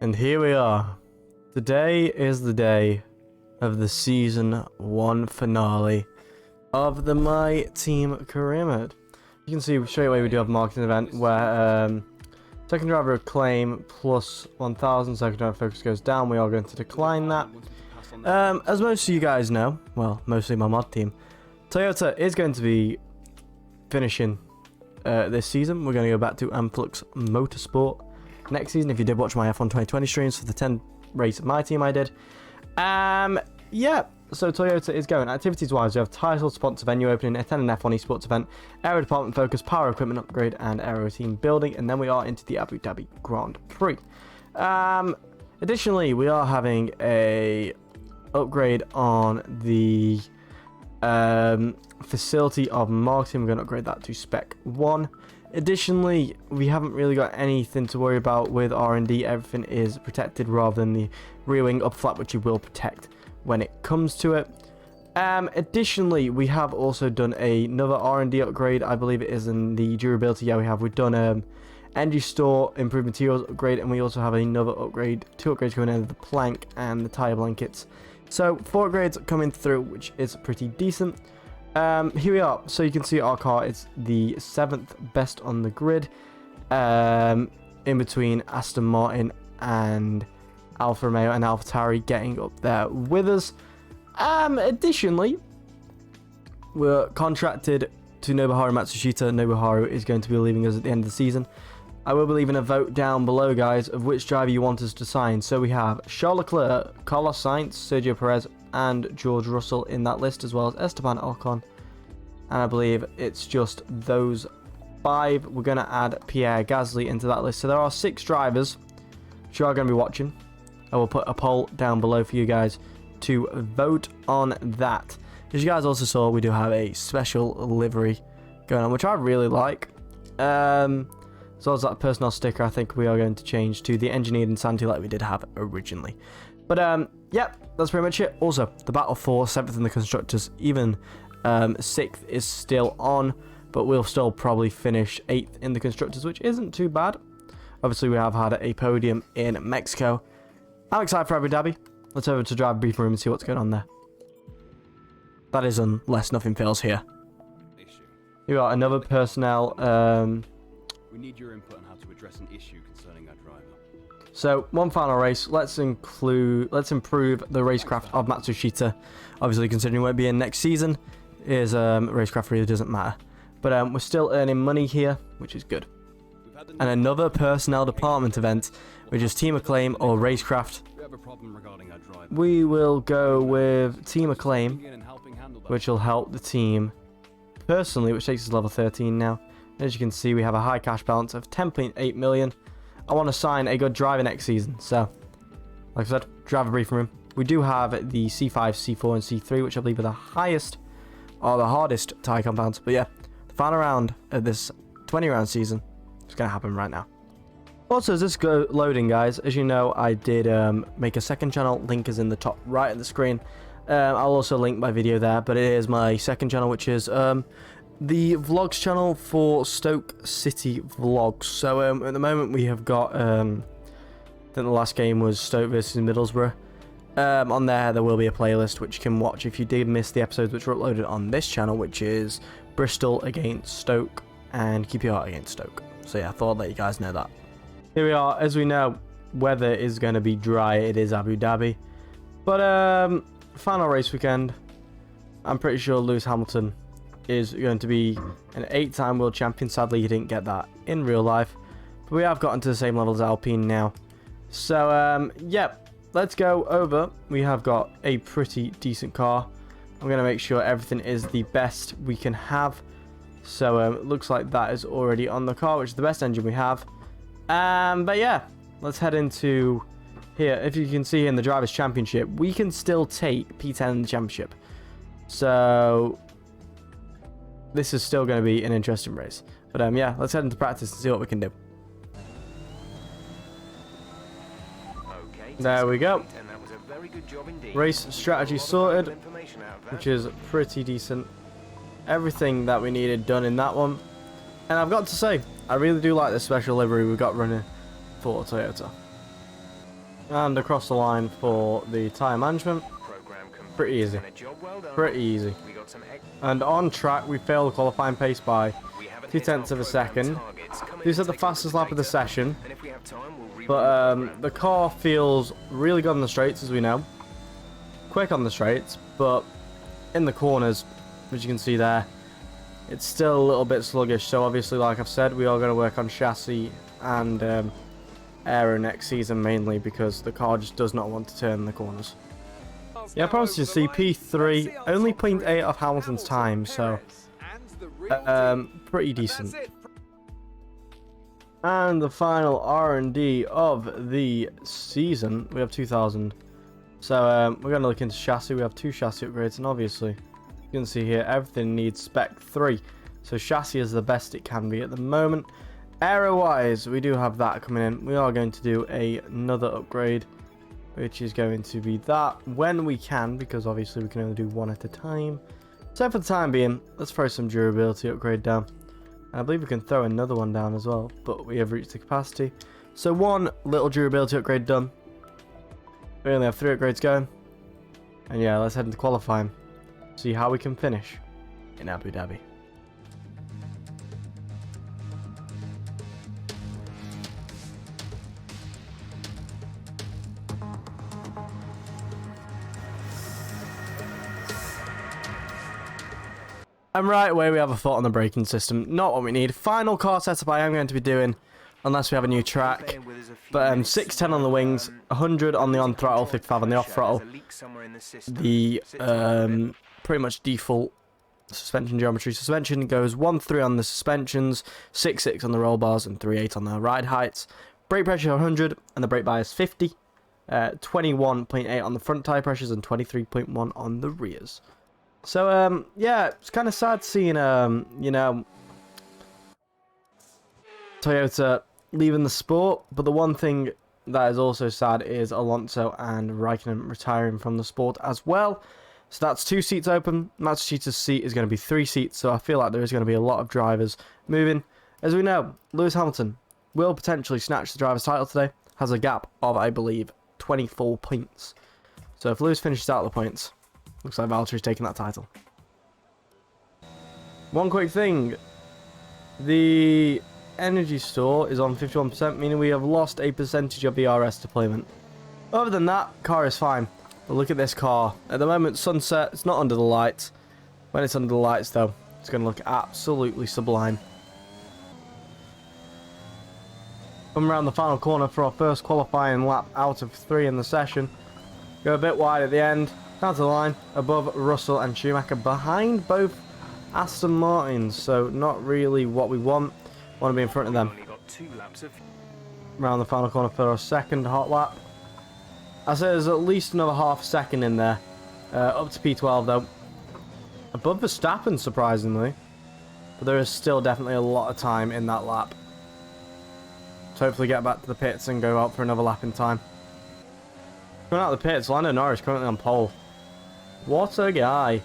And here we are. Today is the day of the Season 1 finale of the My Team career mode. You can see straight away we do have a marketing event where second driver acclaim plus 1000, second driver focus goes down. We are going to decline that. As most of you guys know, well, mostly my mod team, Toyota is going to be finishing this season. We're going to go back to Amflux Motorsport next season. If you did watch my F1 2020 streams for the 10 race of my team I did. Yeah, so Toyota is going. Activities wise, we have title, sponsor, venue opening, attend an F1 esports event, aero department focus, power equipment upgrade, and aero team building. And then we are into the Abu Dhabi Grand Prix. Additionally, we are having a upgrade on the facility of marketing. We're going to upgrade that to spec 1. Additionally, we haven't really got anything to worry about with R&D. Everything is protected rather than the rear wing up flap, which you will protect when it comes to it. Additionally, we have also done another R&D upgrade. I believe it is in the durability. Yeah, we've done energy store, improved materials upgrade, and we also have another upgrade, 2 upgrades coming in of the plank and the tire blankets. So 4 upgrades coming through, which is pretty decent. Here we are. So you can see our car is the 7th best on the grid, in between Aston Martin and Alfa Romeo and AlphaTauri getting up there with us. Additionally, we're contracted to Nobuharu Matsushita. Nobuharu is going to be leaving us at the end of the season. I will be leaving a vote down below, guys, of which driver you want us to sign. So we have Charles Leclerc, Carlos Sainz, Sergio Perez, and George Russell in that list, as well as Esteban Ocon. And I believe it's just those 5. We're going to add Pierre Gasly into that list. So there are 6 drivers which you are going to be watching. I will put a poll down below for you guys to vote on that. As you guys also saw, we do have a special livery going on, which I really like. As well as that personnel sticker, I think we are going to change to the engineered insanity like we did have originally. But yeah, that's pretty much it. Also, the battle for 7th in the constructors, even 6th is still on, but we'll still probably finish 8th in the constructors, which isn't too bad. Obviously, we have had a podium in Mexico. I'm excited for Abu Dhabi. Let's over to drive brief room and see what's going on there. That is unless nothing fails here. You got another personnel. We need your input on how to address an issue concerning our driver. So, one final race. Let's improve the racecraft of Matsushita. Obviously, considering we won't be in next season, his racecraft really doesn't matter. But we're still earning money here, which is good. And another personnel department event, which is Team Acclaim or Racecraft. We have a problem regarding our driver. We will go with Team Acclaim, which will help the team personally, which takes us to level 13 now. As you can see, we have a high cash balance of 10.8 million. I want to sign a good driver next season. So, like I said, driver briefing room. We do have the C5, C4, and C3, which I believe are the highest or the hardest tire compounds. But yeah, the final round of this 20-round season is going to happen right now. Also, as this goes loading, guys, as you know, I did make a second channel. Link is in the top right of the screen. I'll also link my video there, but it is my second channel, which is the vlogs channel for Stoke City Vlogs. So at the moment we have got I think the last game was Stoke versus Middlesbrough. On there will be a playlist which you can watch if you did miss the episodes which were uploaded on this channel, which is Bristol against Stoke and QPR against Stoke. So yeah, I thought I'd let you guys know that. Here we are. As we know, weather is going to be dry. It is Abu Dhabi, but final race weekend, I'm pretty sure Lewis Hamilton is going to be an 8-time world champion. Sadly, he didn't get that in real life, but we have gotten to the same level as Alpine now. So yeah, let's go over. We have got a pretty decent car. I'm going to make sure everything is the best we can have. So it looks like that is already on the car, which is the best engine we have. But yeah, let's head into here. If you can see in the Drivers' Championship, we can still take P10 in the championship. So this is still going to be an interesting race. But yeah, let's head into practice and see what we can do. There we go. Race strategy sorted, which is pretty decent. Everything that we needed done in that one. And I've got to say, I really do like the special livery we've got running for Toyota. And across the line for the tyre management. Pretty easy. Pretty easy. And on track, we failed the qualifying pace by 0.2 of a second. These are the fastest lap of the session. But the car feels really good on the straights, as we know. Quick on the straights, but in the corners, as you can see there, it's still a little bit sluggish. So obviously, like I've said, we are going to work on chassis and aero next season, mainly because the car just does not want to turn in the corners. Yeah, I promise you, see, P3, only 0.8 of Hamilton's time, so pretty decent. And the final R&D of the season, we have 2,000. So we're going to look into chassis. We have 2 chassis upgrades, and obviously, you can see here, everything needs spec 3. So chassis is the best it can be at the moment. Aero-wise, we do have that coming in. We are going to do another upgrade, which is going to be that when we can, because obviously we can only do one at a time. So for the time being, let's throw some durability upgrade down. And I believe we can throw another one down as well, but we have reached the capacity. So one little durability upgrade done. We only have 3 upgrades going. And yeah, let's head into qualifying. See how we can finish in Abu Dhabi. And right away we have a fault on the braking system. Not what we need. Final car setup I am going to be doing, unless we have a new track. But 610 on the wings, 100 on the on throttle, 55 on the off throttle. The pretty much default suspension geometry. Suspension goes 1.3 on the suspensions, 6.6 on the roll bars, and 3.8 on the ride heights. Brake pressure 100, and the brake bias 50. 21.8 on the front tyre pressures, and 23.1 on the rears. So, yeah, it's kind of sad seeing, you know, Toyota leaving the sport. But the one thing that is also sad is Alonso and Raikkonen retiring from the sport as well. So that's 2 seats open. Matsushita's seat is going to be 3 seats. So I feel like there is going to be a lot of drivers moving. As we know, Lewis Hamilton will potentially snatch the driver's title today. Has a gap of, I believe, 24 points. So if Lewis finishes out the points, looks like Valtteri's taking that title. One quick thing. The energy store is on 51%, meaning we have lost a percentage of the RS deployment. Other than that, car is fine. But look at this car. At the moment, sunset, it's not under the lights. When it's under the lights, though, it's going to look absolutely sublime. Come around the final corner for our first qualifying lap out of 3 in the session. Go a bit wide at the end. Down to the line, above Russell and Schumacher, behind both Aston Martins, so not really what we want. Want to be in front of them. Around the final corner for our second hot lap. I say there's at least another half second in there. Up to P12 though. Above Verstappen, surprisingly. But there is still definitely a lot of time in that lap. So hopefully get back to the pits and go out for another lap in time. Coming out of the pits, Lando Norris currently on pole. What a guy.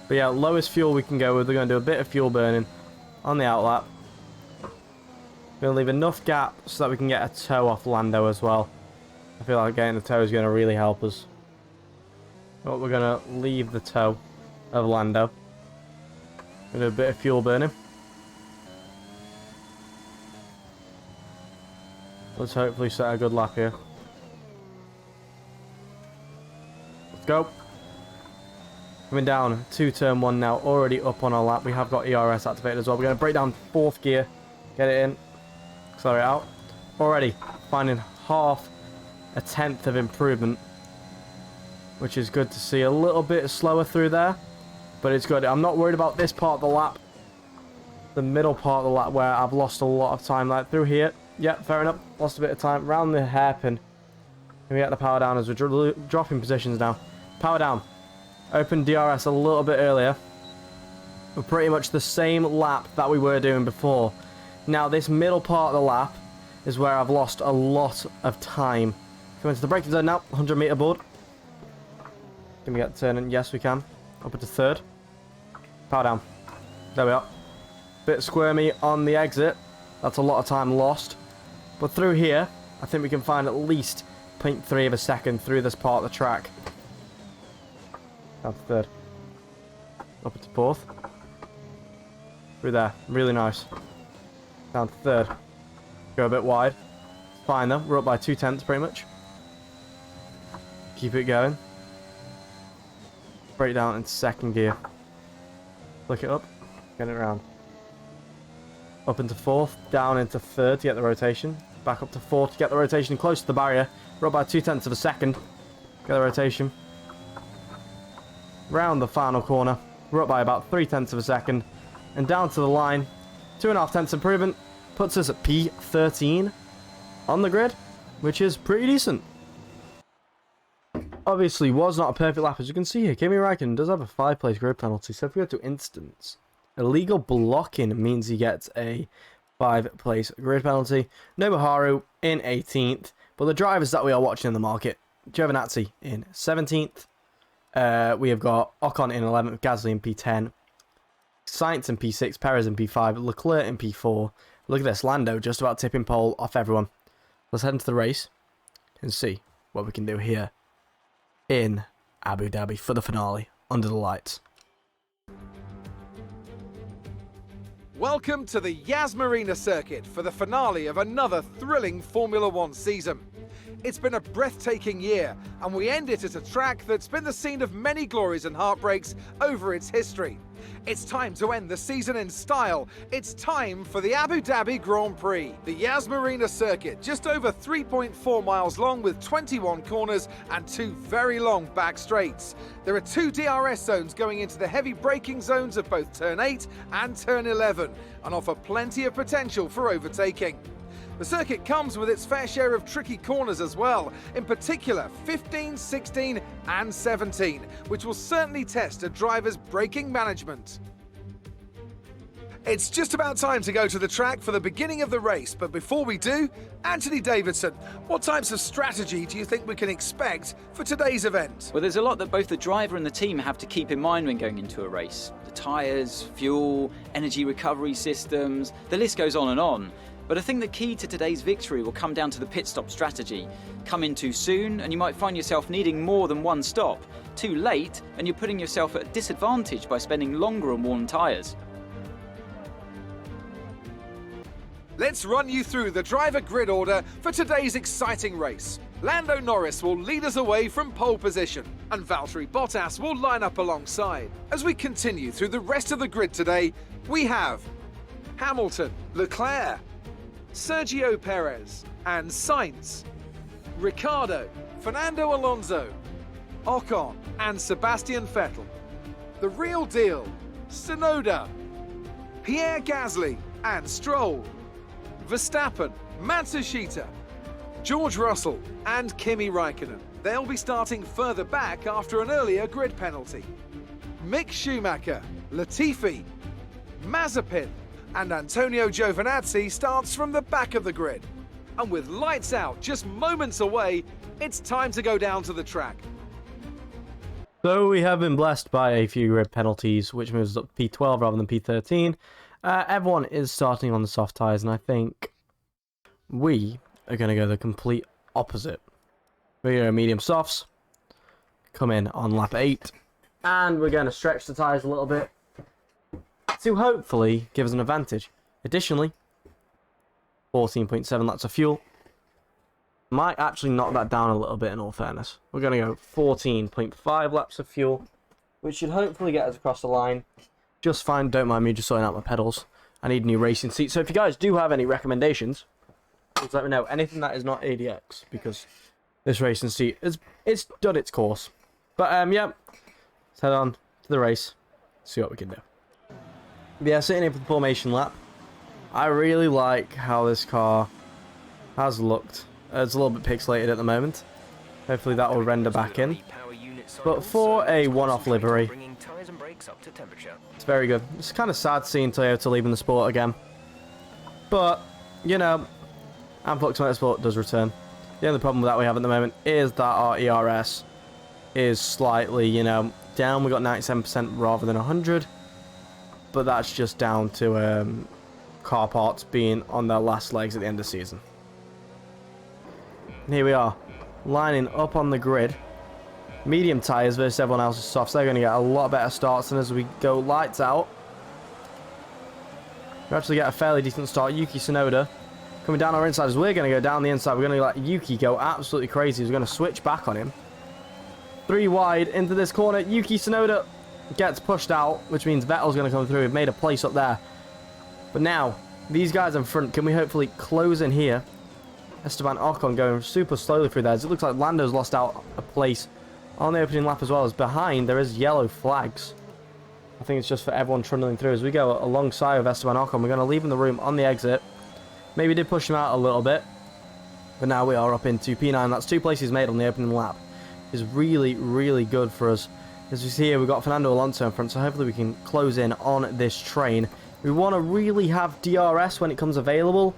But yeah, lowest fuel we can go with. We're going to do a bit of fuel burning on the outlap. We're going to leave enough gap so that we can get a tow off Lando as well. I feel like getting the tow is going to really help us. But we're going to leave the tow of Lando. We're going to do a bit of fuel burning. Let's hopefully set a good lap here. Let's go. Coming down to turn 1 now, already up on our lap. We have got ERS activated as well. We're going to break down 4th gear, get it in, accelerate out. Already finding half a tenth of improvement, which is good to see. A little bit slower through there, but it's good. I'm not worried about this part of the lap, the middle part of the lap where I've lost a lot of time. Like through here, yeah, fair enough, lost a bit of time. Round the hairpin, we get the power down as we're dropping positions now. Power down. Open DRS a little bit earlier. We're pretty much the same lap that we were doing before. Now this middle part of the lap is where I've lost a lot of time. Coming to the braking zone now, 100 meter board. Can we get the turn in? Yes we can. Up into 3rd. Power down. There we are. Bit squirmy on the exit. That's a lot of time lost. But through here, I think we can find at least 0.3 of a second through this part of the track. Down to third. Up into fourth. Through there. Really nice. Down to third. Go a bit wide. Fine though. We're up by 2/10 pretty much. Keep it going. Break down into second gear. Flick it up. Get it around. Up into fourth. Down into third to get the rotation. Back up to fourth to get the rotation close to the barrier. We're up by 2/10 of a second. Get the rotation. Round the final corner. We're up by about 3/10 of a second. And down to the line. 2.5 improvement. Puts us at P13 on the grid, which is pretty decent. Obviously, was not a perfect lap. As you can see here, Kimi Räikkönen does have a 5-place grid penalty. So if we go to instance, illegal blocking means he gets a 5-place grid penalty. Nobuharu in 18th. But the drivers that we are watching in the market, Giovinazzi in 17th. We have got Ocon in 11th, Gasly in P10. Sainz in P6, Perez in P5, Leclerc in P4. Look at this, Lando just about tipping pole off everyone. Let's head into the race and see what we can do here in Abu Dhabi for the finale under the lights. Welcome to the Yas Marina circuit for the finale of another thrilling Formula One season. It's been a breathtaking year, and we end it at a track that's been the scene of many glories and heartbreaks over its history. It's time to end the season in style. It's time for the Abu Dhabi Grand Prix. The Yas Marina circuit, just over 3.4 miles long with 21 corners and 2 very long back straights. There are 2 DRS zones going into the heavy braking zones of both turn 8 and turn 11 and offer plenty of potential for overtaking. The circuit comes with its fair share of tricky corners as well, in particular 15, 16 and 17, which will certainly test a driver's braking management. It's just about time to go to the track for the beginning of the race, but before we do, Anthony Davidson, what types of strategy do you think we can expect for today's event? Well, there's a lot that both the driver and the team have to keep in mind when going into a race. The tyres, fuel, energy recovery systems, the list goes on and on. But I think the key to today's victory will come down to the pit stop strategy. Come in too soon and you might find yourself needing more than one stop. Too late and you're putting yourself at a disadvantage by spending longer on worn tyres. Let's run you through the driver grid order for today's exciting race. Lando Norris will lead us away from pole position, and Valtteri Bottas will line up alongside. As we continue through the rest of the grid today, we have Hamilton, Leclerc, Sergio Perez and Sainz, Ricciardo, Fernando Alonso, Ocon and Sebastian Vettel. The real deal, Tsunoda, Pierre Gasly and Stroll, Verstappen, Matsushita, George Russell and Kimi Räikkönen. They'll be starting further back after an earlier grid penalty. Mick Schumacher, Latifi, Mazepin and Antonio Giovinazzi starts from the back of the grid. And with lights out just moments away, it's time to go down to the track. So we have been blessed by a few grid penalties, which moves up P12 rather than P13. Everyone is starting on the soft tyres, and I think we are going to go the complete opposite. We're going to medium softs, come in on lap 8, and we're going to stretch the tyres a little bit to hopefully give us an advantage. Additionally, 14.7 laps of fuel. Might actually knock that down a little bit in all fairness. We're going to go 14.5 laps of fuel, which should hopefully get us across the line just fine. Don't mind me just sorting out my pedals. I need a new racing seat. So if you guys do have any recommendations, please let me know. Anything that is not ADX, because this racing seat it's done its course. But yeah, let's head on to the race, see what we can do. Yeah, sitting in for the formation lap. I really like how this car has looked. It's a little bit pixelated at the moment. Hopefully that will render back in. But for a one-off livery, it's very good. It's kind of sad seeing Toyota leaving the sport again. But, you know, Amplux Motorsport does return. The only problem that we have at the moment is that our ERS is slightly, you know, down. We got 97% rather than 100. But that's just down to car parts being on their last legs at the end of the season. And here we are, lining up on the grid. Medium tyres versus everyone else's softs. They're going to get a lot better starts than as we go lights out. We actually get a fairly decent start. Yuki Tsunoda coming down our inside as we're going to go down the inside. We're going to let Yuki go absolutely crazy. We're going to switch back on him. 3 wide into this corner. Yuki Tsunoda gets pushed out, which means Vettel's going to come through. We've made a place up there. But now, these guys in front, can we hopefully close in here? Esteban Ocon going super slowly through there. It looks like Lando's lost out a place on the opening lap as well. As behind, there is yellow flags. I think it's just for everyone trundling through. As we go alongside of Esteban Ocon, we're going to leave him the room on the exit. Maybe did push him out a little bit. But now we are up into P9. That's 2 places made on the opening lap. Is really, really good for us. As we see here, we've got Fernando Alonso in front, so hopefully we can close in on this train. We want to really have DRS when it comes available,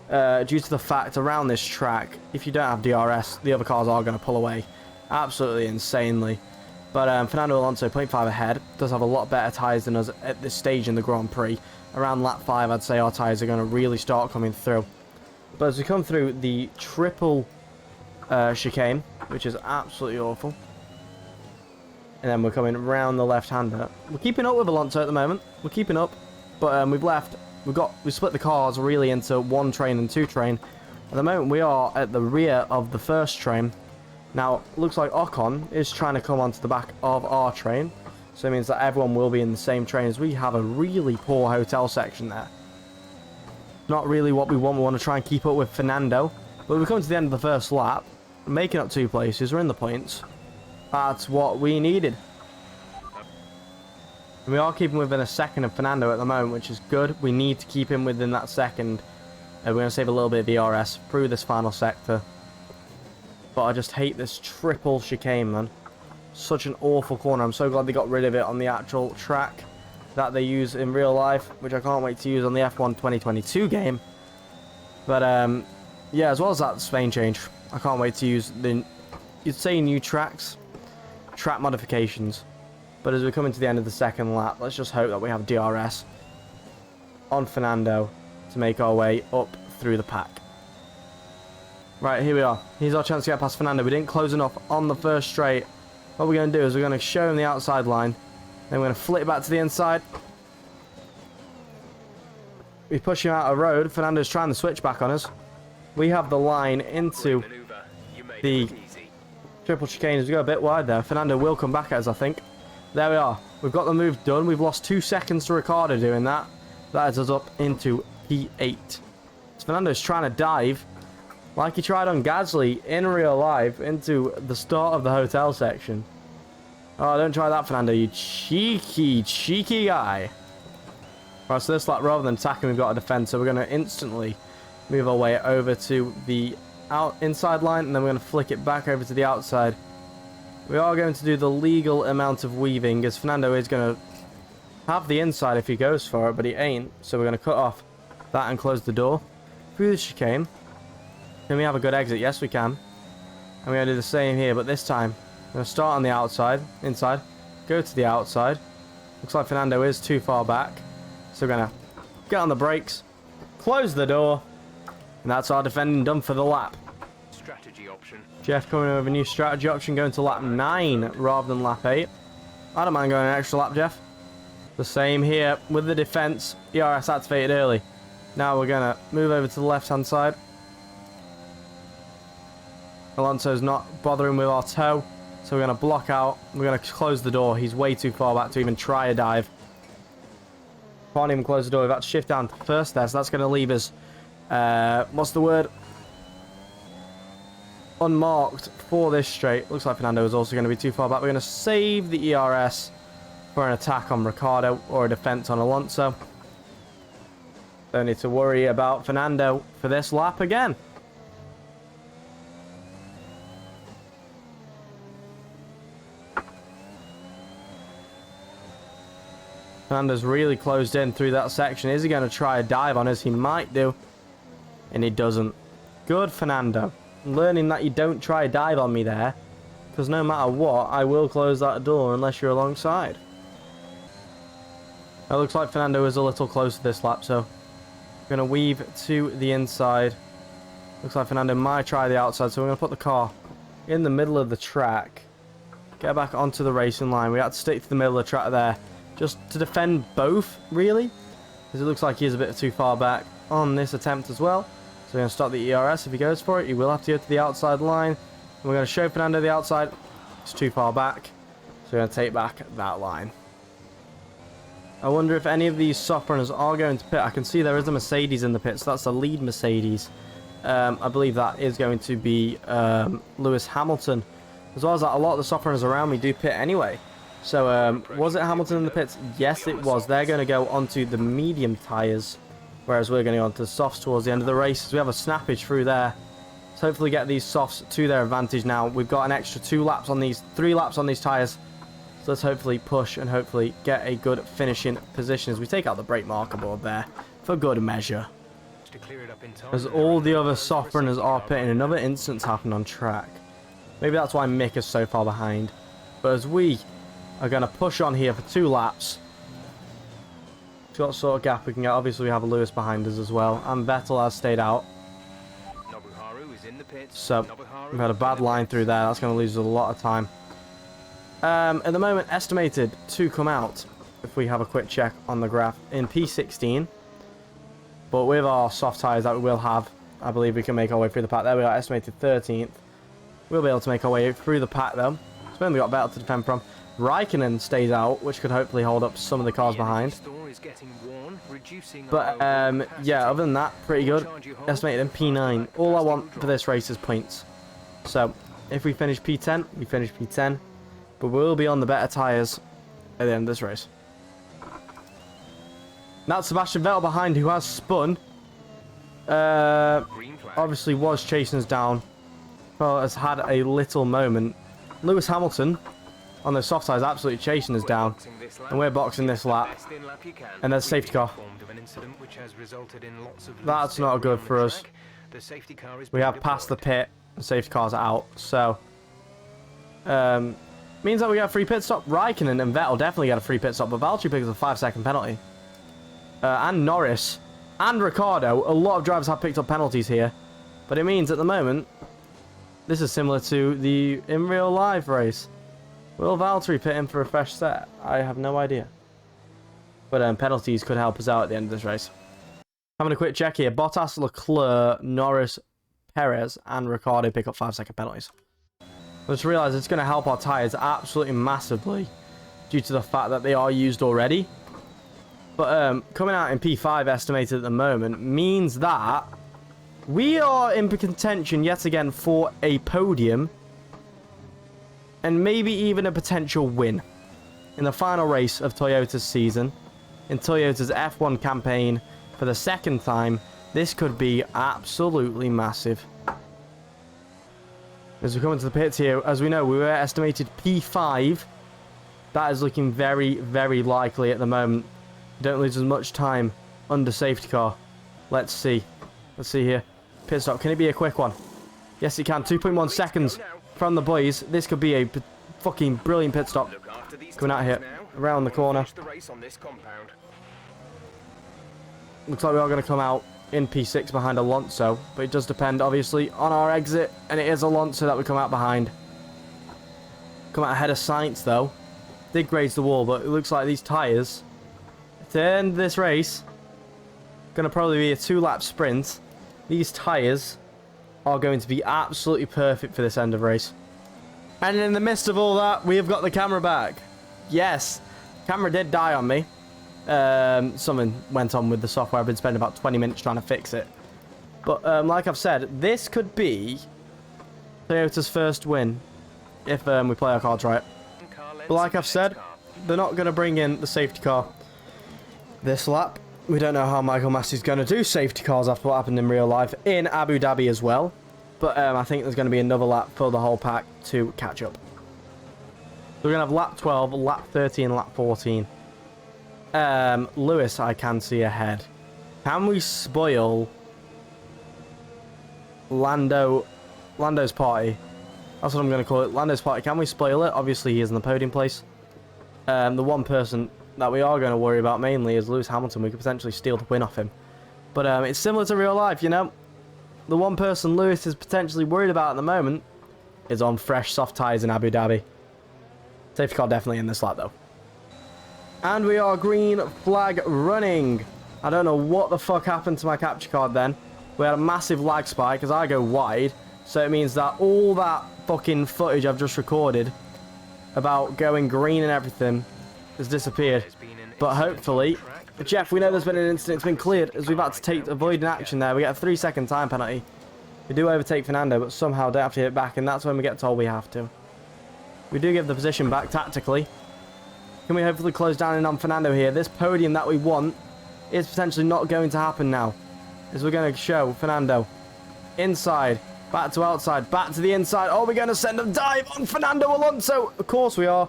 due to the fact around this track, if you don't have DRS, the other cars are going to pull away absolutely insanely. But Fernando Alonso, 0.5 ahead, does have a lot better tyres than us at this stage in the Grand Prix. Around lap 5, I'd say our tyres are going to really start coming through. But as we come through the triple chicane, which is absolutely awful. And then we're coming round the left-hander. We're keeping up with Alonso at the moment. We're keeping up. But we split the cars really into 1 train and 2 train. At the moment, we are at the rear of the first train. Now, looks like Ocon is trying to come onto the back of our train. So it means that everyone will be in the same train, as we have a really poor hotel section there. Not really what we want. We want to try and keep up with Fernando. But we're coming to the end of the first lap. Making up 2 places. We're in the points. That's what we needed. And we are keeping within a second of Fernando at the moment, which is good. We need to keep him within that second. We're going to save a little bit of DRS through this final sector. But I just hate this triple chicane, man. Such an awful corner. I'm so glad they got rid of it on the actual track that they use in real life, which I can't wait to use on the F1 2022 game. But yeah, as well as that Spain change, I can't wait to use the, you'd say, new track modifications. But as we're coming to the end of the second lap, let's just hope that we have DRS on Fernando to make our way up through the pack. Right, here we are. Here's our chance to get past Fernando. We didn't close enough on the first straight. What we're going to do is we're going to show him the outside line. Then we're going to flip back to the inside. We push him out of road. Fernando's trying to switch back on us. We have the line into the triple chicane. As we go a bit wide there, Fernando will come back at us, I think. There we are. We've got the move done. We've lost 2 seconds to Ricciardo doing that. That is us up into P8. So Fernando's trying to dive, like he tried on Gasly in real life, into the start of the hotel section. Oh, don't try that, Fernando, you cheeky, cheeky guy. Right, so this lap, rather than attacking, we've got to defend. So we're going to instantly move our way over to the inside line, and then we're going to flick it back over to the outside. We are going to do the legal amount of weaving, as Fernando is going to have the inside if he goes for it, but he ain't. So we're going to cut off that and close the door through the chicane. Can we have a good exit? Yes, we can. And we're going to do the same here, but this time we're going to start on the outside, inside, go to the outside. Looks like Fernando is too far back. So we're going to get on the brakes, close the door, and that's our defending done for the lap. Strategy option. Jeff coming in with a new strategy option, going to lap 9 rather than lap 8. I don't mind going an extra lap, Jeff. The same here with the defense. ERS activated early. Now we're going to move over to the left-hand side. Alonso's not bothering with our toe, so we're going to block out. We're going to close the door. He's way too far back to even try a dive. Can't even close the door. We've had to shift down to first there, so that's going to leave us, what's the word? Unmarked for this straight. Looks like Fernando is also going to be too far back. We're going to save the ERS for an attack on Ricciardo or a defense on Alonso. Don't need to worry about Fernando for this lap again. Fernando's really closed in through that section. Is he going to try a dive on us? He might do. And he doesn't. Good, Fernando. Learning that you don't try a dive on me there. Because no matter what, I will close that door unless you're alongside. It looks like Fernando is a little close to this lap, so we're going to weave to the inside. Looks like Fernando might try the outside, so we're going to put the car in the middle of the track. Get back onto the racing line. We had to stick to the middle of the track there, just to defend both, really. Because it looks like he's a bit too far back on this attempt as well. So we're going to start the ERS if he goes for it. He will have to go to the outside line. And we're going to show Fernando the outside. It's too far back. So we're going to take back that line. I wonder if any of these soft runners are going to pit. I can see there is a Mercedes in the pit, so that's the lead Mercedes. I believe that is going to be Lewis Hamilton. As well as that, a lot of the soft runners around me do pit anyway. So, was it Hamilton in the pits? Yes, it was. They're going to go onto the medium tyres, whereas we're going to go onto the softs towards the end of the race. So we have a snappage through there. So hopefully get these softs to their advantage now. We've got an extra 3 laps on these tyres. So let's hopefully push and hopefully get a good finishing position as we take out the brake marker board there for good measure. As all the other soft runners are pitting, another instance happened on track. Maybe that's why Mick is so far behind. But as we are going to push on here for 2 laps, see what sort of gap we can get. Obviously we have Lewis behind us as well, and Vettel has stayed out. So we've had a bad line through there. That's going to lose us a lot of time. At the moment, estimated to come out, if we have a quick check on the graph, in P16. But with our soft tyres that we will have, I believe we can make our way through the pack. There we are, estimated 13th. We'll be able to make our way through the pack though. So we only got Vettel to defend from. Raikkonen stays out, which could hopefully hold up some of the cars behind. But yeah, other than that, pretty good. Estimated in P9. All I want for this race is points. So if we finish P10, we finish P10. But we'll be on the better tyres at the end of this race. That's Sebastian Vettel behind, who has spun. Obviously was chasing us down. Well, has had a little moment. Lewis Hamilton on those soft tyres absolutely chasing us down. And we're boxing this lap. And there's a safety car. That's not good for us. We have passed the pit. The safety cars are out. So, means that we get a free pit stop. Raikkonen and Vettel definitely get a free pit stop. But Valtteri picks a 5-second penalty. And Norris and Ricciardo. A lot of drivers have picked up penalties here. But it means at the moment, this is similar to the in real life race. Will Valtteri pit in for a fresh set? I have no idea. But penalties could help us out at the end of this race. Having a quick check here. Bottas, Leclerc, Norris, Perez, and Ricciardo pick up 5-second penalties. I just realised it's going to help our tyres absolutely massively due to the fact that they are used already. But coming out in P5 estimated at the moment means that we are in contention yet again for a podium and maybe even a potential win in the final race of Toyota's season. In Toyota's F1 campaign for the second time, this could be absolutely massive. As we come into the pits here, as we know, we were estimated P5. That is looking very, very likely at the moment. Don't lose as much time under safety car. Let's see. Let's see here. Pit stop. Can it be a quick one? Yes, it can. 2.1 seconds from the boys. This could be a fucking brilliant pit stop. Coming out here. Around the corner. Looks like we are going to come out in P6 behind Alonso. But it does depend, obviously, on our exit. And it is Alonso that we come out behind. Come out ahead of Sainz, though. Did graze the wall, but it looks like these tyres, to end this race, going to probably be a 2-lap sprint. These tyres are going to be absolutely perfect for this end of race. And in the midst of all that, we have got the camera back. Yes, camera did die on me. Something went on with the software. I've been spending about 20 minutes trying to fix it. But like I've said, this could be Toyota's first win if we play our cards right. But like I've said, they're not going to bring in the safety car this lap. We don't know how Michael Massey's going to do safety cars after what happened in real life in Abu Dhabi as well. But I think there's going to be another lap for the whole pack to catch up. So we're going to have lap 12, lap 13, lap 14. Lewis, I can see ahead. Can we spoil Lando's party? That's what I'm going to call it. Lando's party. Can we spoil it? Obviously, he is in the podium place. The one person that we are going to worry about mainly is Lewis Hamilton. We could potentially steal the win off him. But it's similar to real life, you know. the one person Lewis is potentially worried about at the moment is on fresh soft tyres in Abu Dhabi. Safety car definitely in this lap though. And we are green flag running. I don't know what the fuck happened to my capture card then. We had a massive lag spike as I go wide. So it means that all that fucking footage I've just recorded about going green and everything has disappeared. But hopefully, Jeff, we know there's been an incident, it's been cleared as we've had to take avoiding action there. We get a 3-second time penalty. We do overtake Fernando, but somehow don't have to hit back, and that's when we get told we have to. We do give the position back tactically. Can we hopefully close down in on Fernando here? This podium that we want is potentially not going to happen now, as we're going to show Fernando inside. Back to outside, back to the inside. Oh, we're going to send a dive on Fernando Alonso. Of course we are.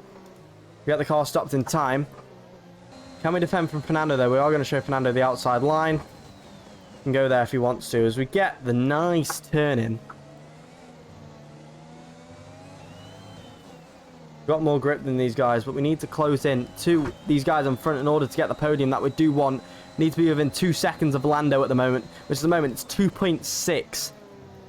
We get the car stopped in time. Can we defend from Fernando, though? We are going to show Fernando the outside line. He can go there if he wants to, as we get the nice turn in. Got more grip than these guys, but we need to close in to these guys in front in order to get the podium that we do want. Need to be within 2 seconds of Lando at the moment, which at the moment it's 2.6.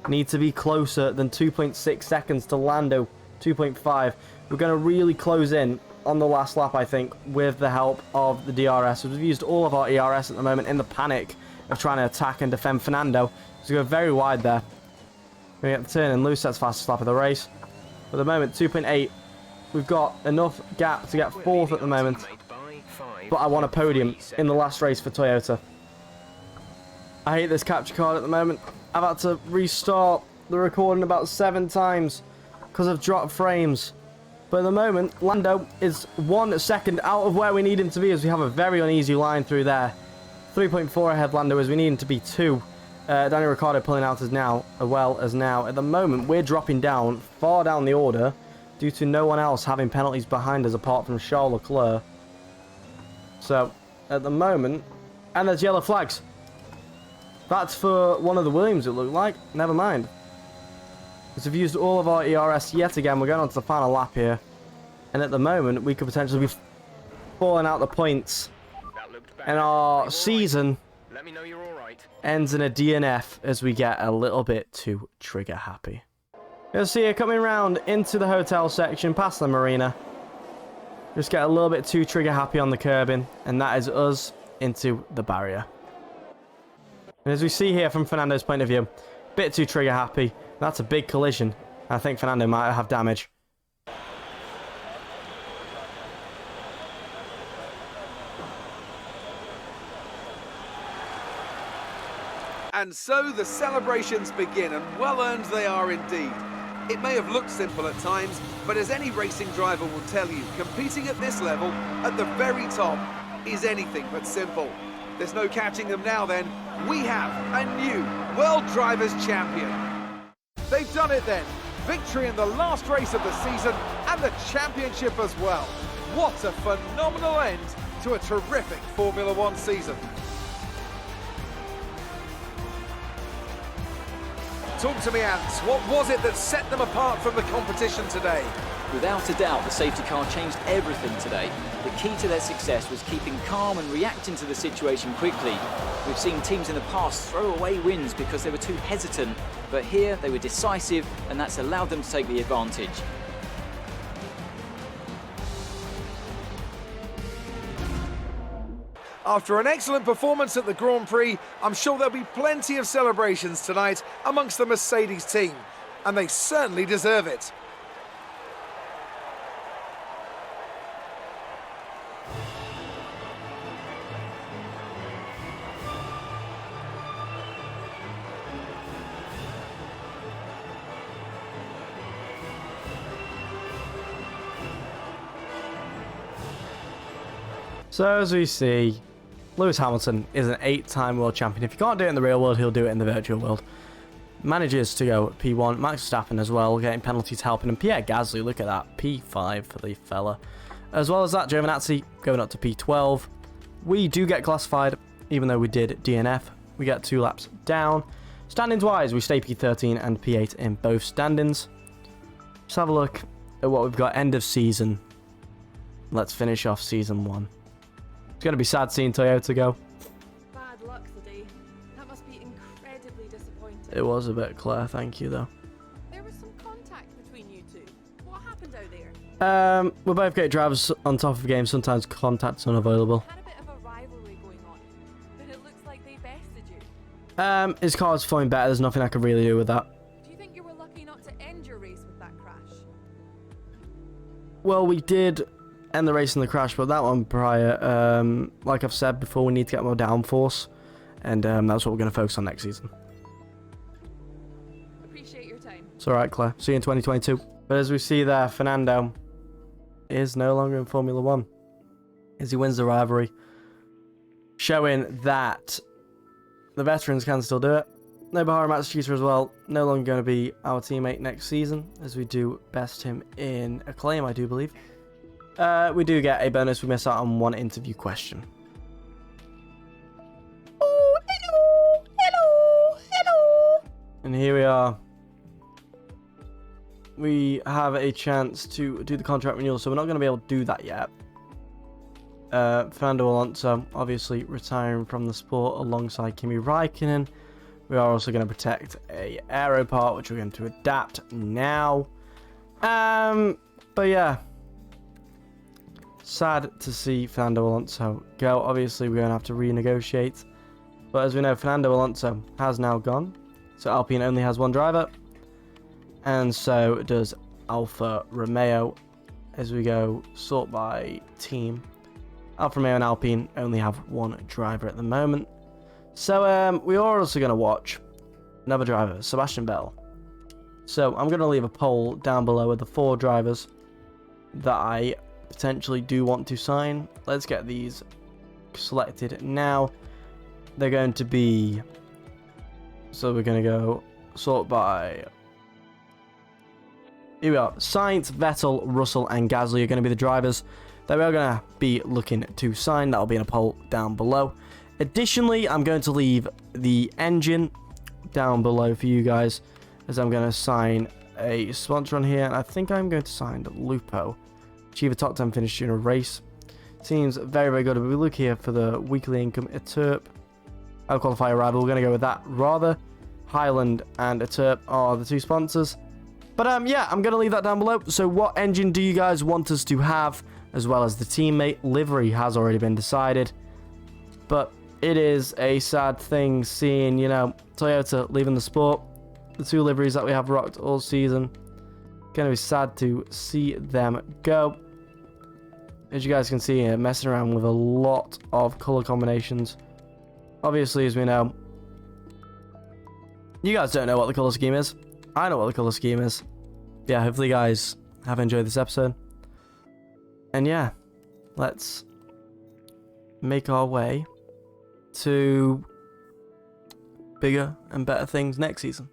Need to be closer than 2.6 seconds to Lando, 2.5. We're going to really close in on the last lap, I think, with the help of the DRS. We've used all of our ERS at the moment in the panic of trying to attack and defend Fernando. So we go very wide there. We get the turn and Lewis sets fastest lap of the race. For the moment, 2.8. We've got enough gap to get 4th at the moment. But I want a podium in the last race for Toyota. I hate this capture card at the moment. I've had to restart the recording about 7 times because of dropped frames. But at the moment, Lando is 1 second out of where we need him to be, as we have a very uneasy line through there. 3.4 ahead Lando, as we need him to be 2. Daniel Ricciardo pulling out as well as now. At the moment, we're dropping down, far down the order, due to no one else having penalties behind us apart from Charles Leclerc. So, at the moment, and there's yellow flags. That's for one of the Williams, it looked like. Never mind. Because we've used all of our ERS yet again. We're going on to the final lap here. And at the moment, we could potentially be falling out the points. And our season ends in a DNF as we get a little bit too trigger happy. You'll see her coming round into the hotel section, past the marina. Just get a little bit too trigger happy on the curbing. And that is us into the barrier. And as we see here from Fernando's point of view, a bit too trigger happy. That's a big collision. I think Fernando might have damage. And so the celebrations begin, and well earned they are indeed. It may have looked simple at times, but as any racing driver will tell you, competing at this level, at the very top, is anything but simple. There's no catching them now then. We have a new World Drivers' Champion. They've done it then. Victory in the last race of the season and the championship as well. What a phenomenal end to a terrific Formula One season. Talk to me, Ants. What was it that set them apart from the competition today? Without a doubt, the safety car changed everything today. The key to their success was keeping calm and reacting to the situation quickly. We've seen teams in the past throw away wins because they were too hesitant, but here they were decisive, and that's allowed them to take the advantage. After an excellent performance at the Grand Prix, I'm sure there'll be plenty of celebrations tonight amongst the Mercedes team, and they certainly deserve it. So as we see, Lewis Hamilton is an 8-time world champion. If you can't do it in the real world, he'll do it in the virtual world. Manages to go P1. Max Verstappen as well, getting penalties helping him. Pierre Gasly, look at that, P5 for the fella. As well as that, Giovinazzi going up to P12. We do get classified, even though we did DNF. We get 2 laps down. Standings wise, we stay P13 and P8 in both standings. Let's have a look at what we've got end of season. Let's finish off season 1. It's going to be sad seeing Toyota go. Bad luck today. That must be incredibly disappointing. It was a bit, Claire. Thank you, though. There was some contact between you two. What happened out there? We're both great drivers on top of the game. Sometimes contact's unavailable. Had a bit of a rivalry going on, but it looks like they bested you. His car's flying better. There's nothing I can really do with that. Do you think you were lucky not to end your race with that crash? Well, we did end the race in the crash, but that one prior, like I've said before, we need to get more downforce, and that's what we're going to focus on next season. Appreciate your time. It's alright, Claire. See you in 2022. But as we see there, Fernando is no longer in Formula 1 as he wins the rivalry, showing that the veterans can still do it. Nobahara Matsushita as well, no longer going to be our teammate next season, as we do best him in Acclaim, I do believe. We do get a bonus. We miss out on one interview question. Oh, hello, hello, hello. And here we are. We have a chance to do the contract renewal, so we're not going to be able to do that yet. Fernando Alonso, obviously retiring from the sport alongside Kimi Räikkönen. We are also going to protect a aero part, which we're going to adapt now. But yeah. Sad to see Fernando Alonso go. Obviously, we're going to have to renegotiate. But as we know, Fernando Alonso has now gone. So Alpine only has one driver. And so does Alfa Romeo. As we go sort by team, Alfa Romeo and Alpine only have one driver at the moment. So we are also going to watch another driver, Sebastian Vettel. So I'm going to leave a poll down below with the 4 drivers that I potentially do want to sign. Let's get these selected now. They're going to be, so we're going to go sort by, here we are, Sainz, Vettel, Russell and Gasly are going to be the drivers that we're going to be looking to sign. That'll be in a poll down below. Additionally, I'm going to leave the engine down below for you guys, as I'm going to sign a sponsor on here, and I think I'm going to sign Lupo. Achieve a top 10 finish during a race. Seems very, very good. If we look here for the weekly income, Eterp, I'll qualify a rival. We're going to go with that rather. Highland and Eterp are the 2 sponsors. But yeah, I'm going to leave that down below. So what engine do you guys want us to have, as well as the teammate? Livery has already been decided. But it is a sad thing seeing, you know, Toyota leaving the sport. The 2 liveries that we have rocked all season. Going to be sad to see them go. As you guys can see here, messing around with a lot of color combinations. Obviously, as we know, you guys don't know what the color scheme is. I know what the color scheme is. Yeah, hopefully you guys have enjoyed this episode. And yeah, let's make our way to bigger and better things next season.